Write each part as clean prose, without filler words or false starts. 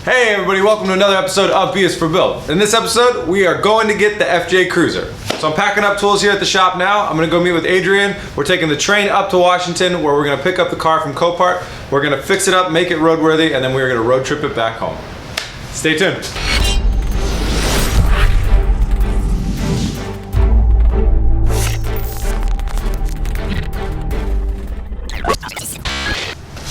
Hey everybody, welcome to another episode of B is for Build. In this episode, we are going to get the FJ Cruiser. So I'm packing up tools here at the shop now. I'm gonna go meet with Adrian. We're taking the train up to Washington where we're gonna pick up the car from Copart. We're gonna fix it up, make it roadworthy, and then we're gonna road trip it back home. Stay tuned.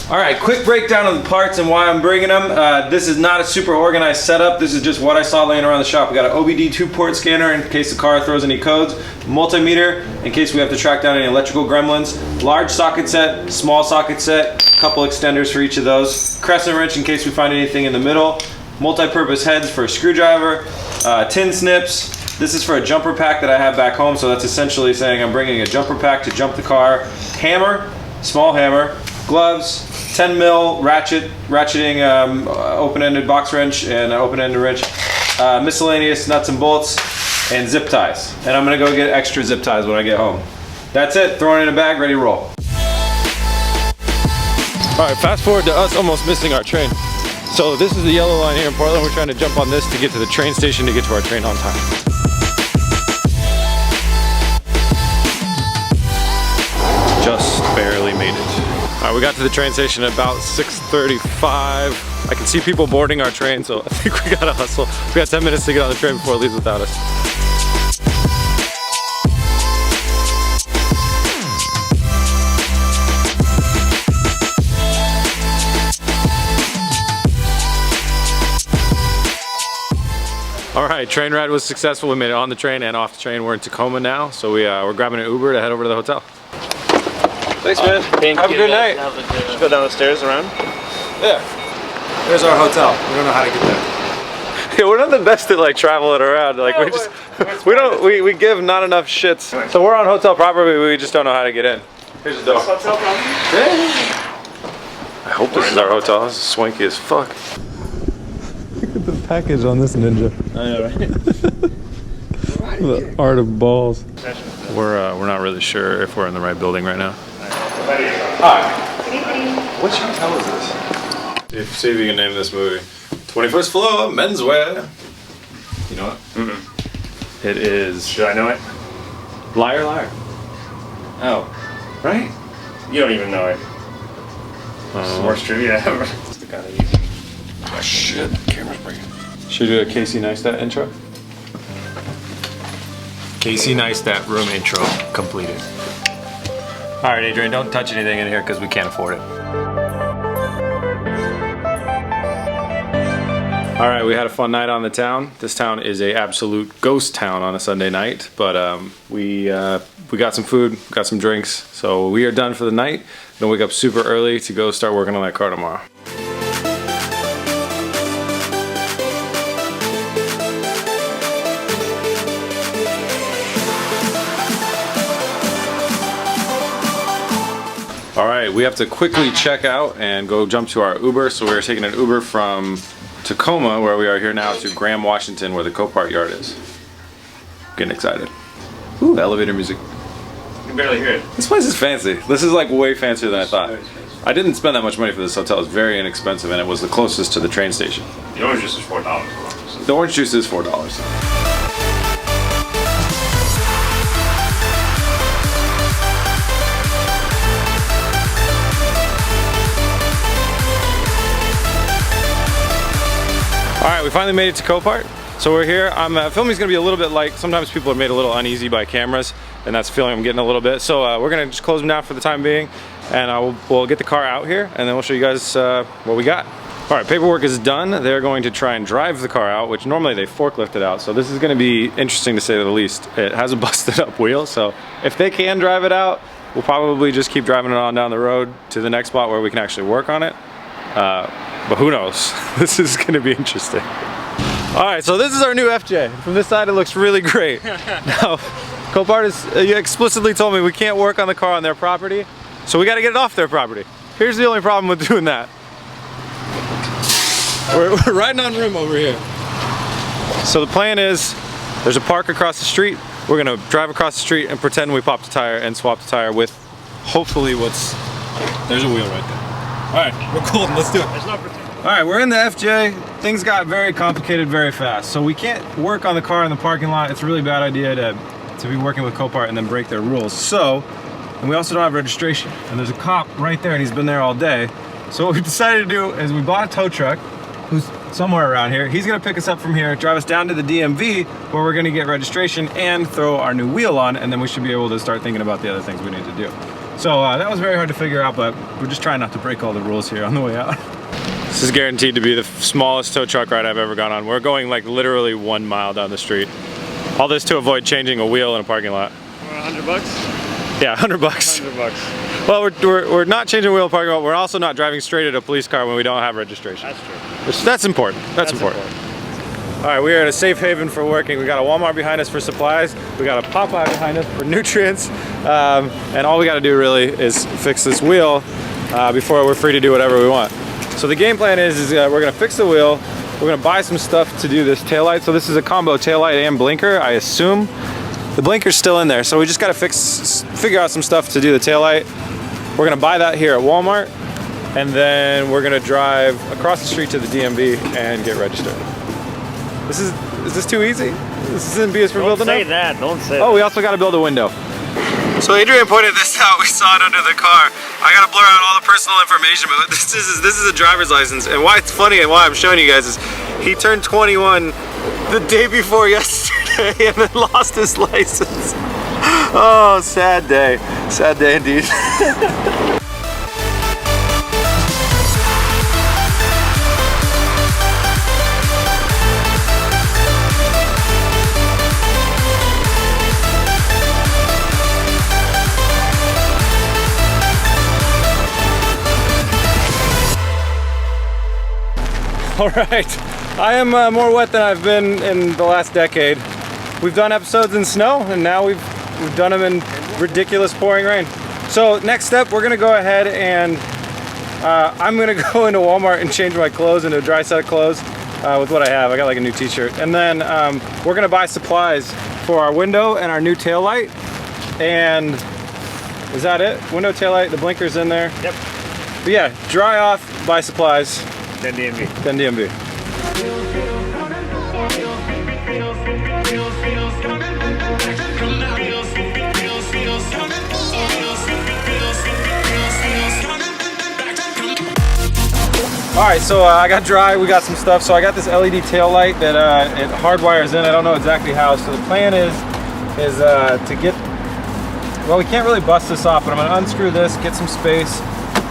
All right, quick breakdown of the parts and why I'm bringing them. This is not a super organized setup. This is just what I saw laying around the shop. We got an OBD 2-port scanner in case the car throws any codes, multimeter in case we have to track down any electrical gremlins, large socket set, small socket set, couple extenders for each of those, crescent wrench in case we find anything in the middle, multi-purpose heads for a screwdriver, tin snips. This is for a jumper pack that I have back home, so that's essentially saying I'm bringing a jumper pack to jump the car, hammer, small hammer, gloves, 10 mil ratcheting open-ended box wrench and an open-ended wrench, miscellaneous nuts and bolts, and zip ties. And I'm gonna go get extra zip ties when I get home. That's it, throwing it in a bag, ready to roll. All right, fast forward to us almost missing our train. So this is the yellow line here in Portland. We're trying to jump on this to get to the train station to get to our train on time. Just barely made it. All right, we got to the train station at about 6:35. I can see people boarding our train, so I think we gotta hustle. We got 10 minutes to get on the train before it leaves without us. All right, train ride was successful. We made it on the train and off the train. We're in Tacoma now, so we're grabbing an Uber to head over to the hotel. Thanks, man. Have a good night. Just go down the stairs around. Yeah. There's our hotel. We don't know how to get there. Yeah, we're not the best at like traveling around. Like we give not enough shits. So we're on hotel property. We just don't know how to get in. Here's the door. Hotel property? I hope this is our hotel. This is swanky as fuck. Look at the package on this ninja. I know, right? The art of balls. We're not really sure if we're in the right building right now. Hi. Which hotel is this? See if you can name this movie. 21st floor, menswear. You know it? Mm-mm. It is. Should I know it? Liar, liar. Oh. Right? You don't even know it. It's the worst trivia ever. It's the kind of easy. Oh shit, camera's breaking. Should we do a Casey Neistat intro? Casey Neistat room intro completed. All right, Adrian, don't touch anything in here because we can't afford it. All right, we had a fun night on the town. This town is a absolute ghost town on a Sunday night, but we got some food, got some drinks, so we are done for the night. Gonna wake up super early to go start working on that car tomorrow. All right, we have to quickly check out and go jump to our Uber. So we're taking an Uber from Tacoma, where we are here now, to Graham, Washington, where the Copart yard is. Getting excited. Ooh, elevator music. You can barely hear it. This place is fancy. This is like way fancier than I thought. I didn't spend that much money for this hotel. It's very inexpensive, and it was the closest to the train station. The orange juice is $4. The orange juice is $4. All right, we finally made it to Copart. So we're here. Filming's gonna be a little bit light. Sometimes people are made a little uneasy by cameras, and that's the feeling I'm getting a little bit. So we're gonna just close them down for the time being, and we'll get the car out here, and then we'll show you guys what we got. All right, paperwork is done. They're going to try and drive the car out, which normally they forklift it out. So this is gonna be interesting to say the least. It has a busted up wheel, so if they can drive it out, we'll probably just keep driving it on down the road to the next spot where we can actually work on it. But who knows? This is gonna be interesting. All right, so this is our new FJ. From this side, it looks really great. Now, Copart explicitly told me we can't work on the car on their property, so we gotta get it off their property. Here's the only problem with doing that. We're riding on rim over here. So the plan is, there's a park across the street. We're gonna drive across the street and pretend we popped a tire and swapped the tire with hopefully there's a wheel right there. All right, we're cool, let's do it. There's no pretend. All right, we're in the FJ. Things got very complicated very fast. So we can't work on the car in the parking lot. It's a really bad idea to be working with Copart and then break their rules. So, and we also don't have registration. And there's a cop right there and he's been there all day. So what we decided to do is we bought a tow truck who's somewhere around here. He's gonna pick us up from here, drive us down to the DMV where we're gonna get registration and throw our new wheel on, and then we should be able to start thinking about the other things we need to do. So that was very hard to figure out, but we're just trying not to break all the rules here on the way out. This is guaranteed to be the smallest tow truck ride I've ever gone on. We're going like literally 1 mile down the street. All this to avoid changing a wheel in a parking lot. $100? Yeah, 100 bucks. 100 bucks. Well, we're not changing a wheel in a parking lot. We're also not driving straight at a police car when we don't have registration. That's true. That's important. That's important. All right, we are at a safe haven for working. We got a Walmart behind us for supplies. We got a Popeye behind us for nutrients. And all we got to do really is fix this wheel before we're free to do whatever we want. So the game plan is we're gonna fix the wheel. We're gonna buy some stuff to do this taillight. So this is a combo taillight and blinker, I assume. The blinker's still in there, so we just gotta figure out some stuff to do the taillight. We're gonna buy that here at Walmart, and then we're gonna drive across the street to the DMV and get registered. Is this too easy? This isn't BS for building Don't say up? that, don't say that. Oh, we also gotta build a window. So Adrian pointed this out, we saw it under the car. I gotta blur out all the personal information, but this is a driver's license. And why it's funny and why I'm showing you guys is he turned 21 the day before yesterday and then lost his license. Oh, sad day indeed. All right, I am more wet than I've been in the last decade. We've done episodes in snow, and now we've done them in ridiculous pouring rain. So next step, we're gonna go ahead and I'm gonna go into Walmart and change my clothes into a dry set of clothes with what I have. I got like a new t-shirt. And then we're gonna buy supplies for our window and our new tail light. And is that it? Window, tail light, the blinker's in there. Yep. But yeah, dry off, buy supplies. Then DMV. Then DMV. All right, so I got dry, we got some stuff. So I got this LED tail light that it hardwires in. I don't know exactly how. So the plan is to get, well, we can't really bust this off, but I'm gonna unscrew this, get some space,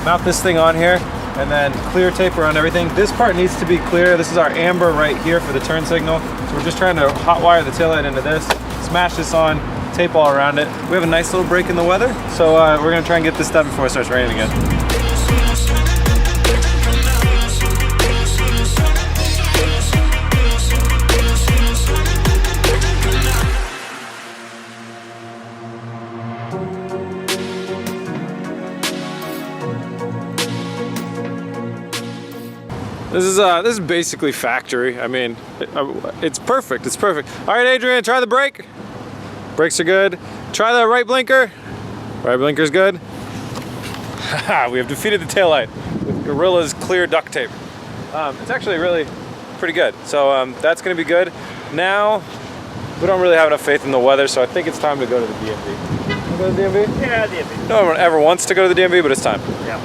mount this thing on here, and then clear tape around everything. This part needs to be clear. This is our amber right here for the turn signal. So we're just trying to hot wire the taillight into this, smash this on, tape all around it. We have a nice little break in the weather, so we're gonna try and get this done before it starts raining again. This is basically factory. I mean, it's perfect. It's perfect. All right, Adrian, try the brake. Brakes are good. Try the right blinker. Right blinker's good. We have defeated the taillight with Gorilla's clear duct tape. It's actually really pretty good. So that's gonna be good. Now, we don't really have enough faith in the weather, so I think it's time to go to the DMV. You go to the DMV? Yeah, DMV. No one ever wants to go to the DMV, but it's time. Yeah.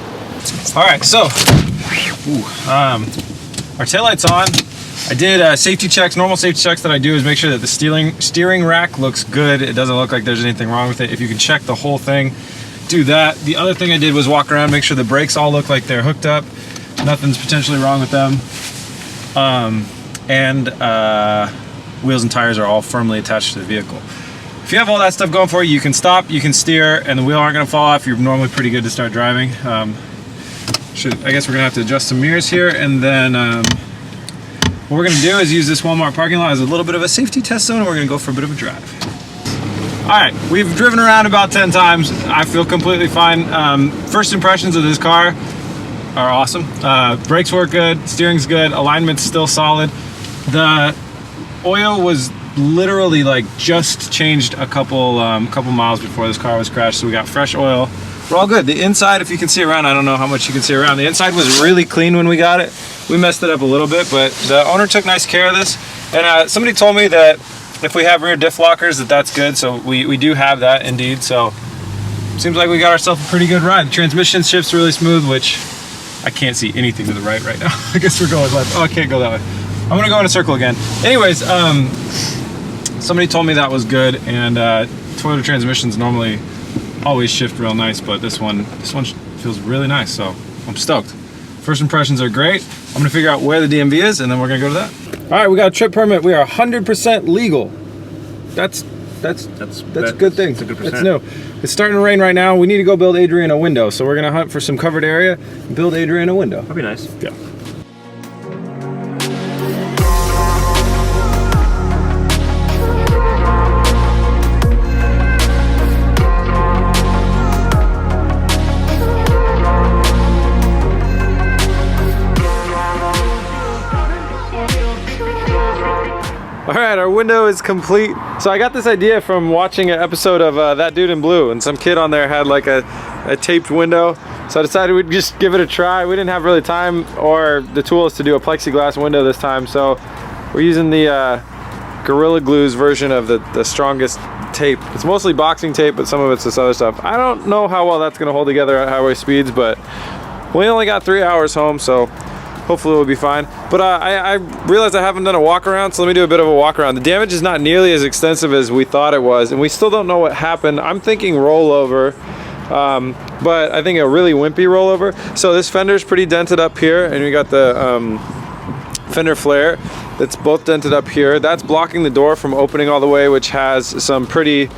All right, so our taillight's on. I did safety checks. Normal safety checks that I do is make sure that the steering rack looks good. It doesn't look like there's anything wrong with it. If you can check the whole thing, do that. The other thing I did was walk around, make sure the brakes all look like they're hooked up. Nothing's potentially wrong with them. Wheels and tires are all firmly attached to the vehicle. If you have all that stuff going for you, you can stop, you can steer, and the wheel aren't gonna fall off. You're normally pretty good to start driving. I guess we're gonna have to adjust some mirrors here, and then what we're gonna do is use this Walmart parking lot as a little bit of a safety test zone, and we're gonna go for a bit of a drive. All right, we've driven around about 10 times. I feel completely fine. First impressions of this car are awesome. Brakes work good, steering's good, alignment's still solid. The oil was literally like just changed a couple miles before this car was crashed, so we got fresh oil. we're all good. The inside, if you can see around, I don't know how much you can see around. The inside was really clean when we got it. We messed it up a little bit, but the owner took nice care of this. And somebody told me that if we have rear diff lockers, that's good. So we do have that indeed. So seems like we got ourselves a pretty good ride. The transmission shifts really smooth, which I can't see anything to the right now. I guess we're going left. Oh, I can't go that way. I'm gonna go in a circle again. Anyways, somebody told me that was good, and Toyota transmissions normally always shift real nice, but this one feels really nice, so I'm stoked. First impressions are great. I'm gonna figure out where the DMV is, and then we're gonna go to that. All right, we got a trip permit. We are 100% legal. That's a good thing. That's a good That's percent. new. It's starting to rain right now. We need to go build Adrian a window, so we're gonna hunt for some covered area and build Adrian a window. That'd be nice. Yeah. All right, our window is complete. So I got this idea from watching an episode of That Dude in Blue, and some kid on there had like a taped window. So I decided we'd just give it a try. We didn't have really time or the tools to do a plexiglass window this time, so we're using the Gorilla Glue's version of the strongest tape. It's mostly boxing tape, but some of it's this other stuff. I don't know how well that's gonna hold together at highway speeds, but we only got 3 hours home, so hopefully we'll be fine. But I realized I haven't done a walk around, so let me do a bit of a walk around. The damage is not nearly as extensive as we thought it was, and we still don't know what happened. I'm thinking rollover, but I think a really wimpy rollover. So this fender's pretty dented up here, and we got the fender flare that's both dented up here. That's blocking the door from opening all the way, which has some pretty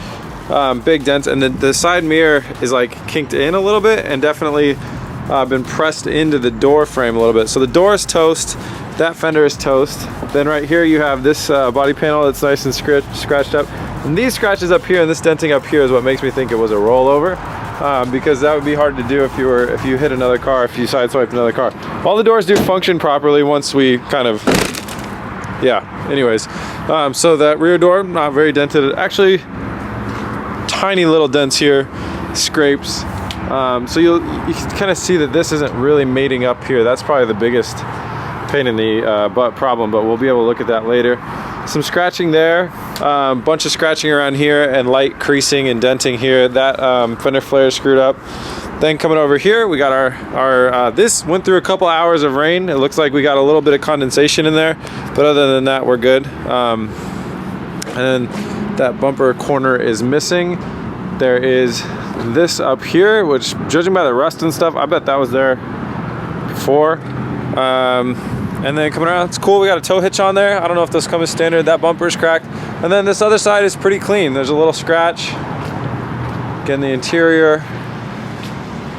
big dents, and the side mirror is like kinked in a little bit and definitely been pressed into the door frame a little bit. So the door is toast, that fender is toast. Then right here you have this body panel that's nice and scratched up. And these scratches up here and this denting up here is what makes me think it was a rollover, because that would be hard to do if you hit another car, if you sideswiped another car. All the doors do function properly once we kind of, yeah, anyways. So that rear door, not very dented. Actually, tiny little dents here, scrapes. So you can kind of see that this isn't really mating up here. That's probably the biggest pain in the butt problem, but we'll be able to look at that later. Some scratching there, bunch of scratching around here, and light creasing and denting here. That fender flare is screwed up. Then coming over here, we got our this went through a couple hours of rain. It looks like we got a little bit of condensation in there, but other than that, we're good. And then that bumper corner is missing. There is this up here, which judging by the rust and stuff, I bet that was there before. And then coming around, it's cool, we got a tow hitch on there. I don't know if those come as standard. That bumper is cracked. And then this other side is pretty clean. There's a little scratch. Again, the interior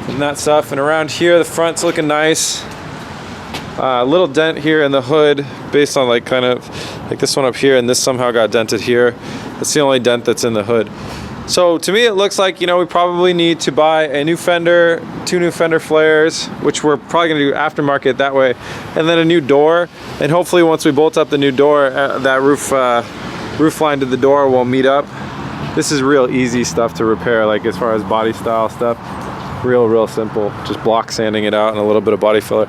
and that stuff. And around here, the front's looking nice. A little dent here in the hood based on like kind of like this one up here, and this somehow got dented here. That's the only dent that's in the hood. So to me it looks like, you know, we probably need to buy a new fender, 2 new fender flares, which we're probably going to do aftermarket that way, and then a new door. And hopefully once we bolt up the new door, that roof line to the door will meet up. This is real easy stuff to repair, like as far as body style stuff. Real simple, just block sanding it out and a little bit of body filler.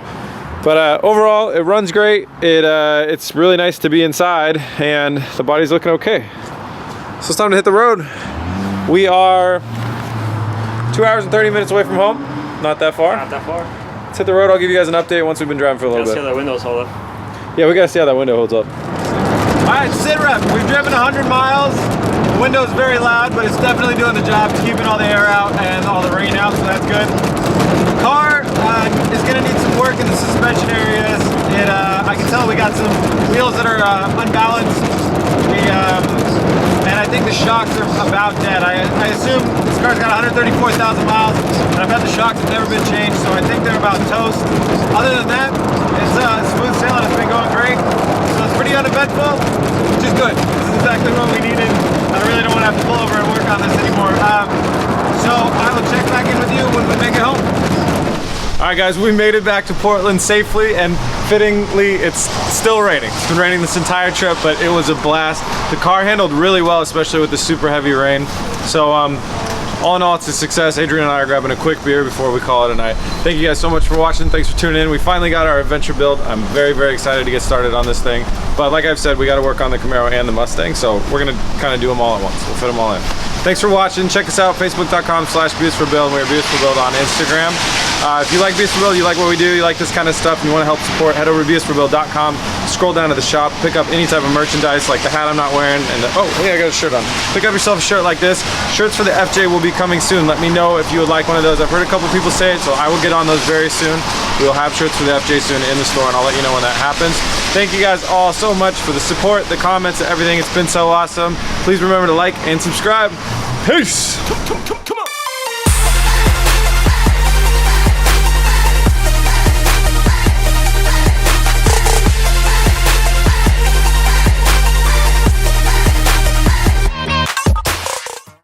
But overall, it runs great. It's really nice to be inside, and the body's looking okay. So it's time to hit the road. We are 2 hours and 30 minutes away from home. Not that far. Not that far. Let's hit the road. I'll give you guys an update once we've been driving for a little Let's bit. see how that windows hold up. Yeah, we gotta see how that window holds up. All right, sit rep. We've driven 100 miles. The window's very loud, but it's definitely doing the job. It's keeping all the air out and all the rain out, so that's good. The car is gonna need some work in the suspension areas. I can tell we got some wheels that are unbalanced. And I think the shocks are about dead. I assume this car's got 134,000 miles, and I've had the shocks have never been changed, so I think they're about toast. Other than that, it's smooth sailing. It's been going great. So it's pretty uneventful, which is good. This is exactly what we needed. I really don't want to have to pull over and work on this anymore. So I will check back in with you when we make it home. All right, guys, we made it back to Portland safely, and fittingly, it's still raining. It's been raining this entire trip, but it was a blast. The car handled really well, especially with the super heavy rain. So all in all, it's a success. Adrian and I are grabbing a quick beer before we call it a night. Thank you guys so much for watching. Thanks for tuning in. We finally got our adventure build. I'm very, very excited to get started on this thing. But like I've said, we got to work on the Camaro and the Mustang, so we're gonna kind of do them all at once. We'll fit them all in. Thanks for watching. Check us out, facebook.com/BeatsForBuild. We're BeatsForBuild on Instagram. If you like Beats for Build, you like what we do, you like this kind of stuff, and you want to help support, head over to BeatsForBuild.com, scroll down to the shop, pick up any type of merchandise like the hat I'm not wearing, and oh yeah, I got a shirt on. Pick up yourself a shirt like this. Shirts for the FJ will be coming soon. Let me know if you would like one of those. I've heard a couple people say it, so I will get on those very soon. We will have shirts for the FJ soon in the store, and I'll let you know when that happens. Thank you guys all so much for the support, the comments, and everything. It's been so awesome. Please remember to like and subscribe. Peace!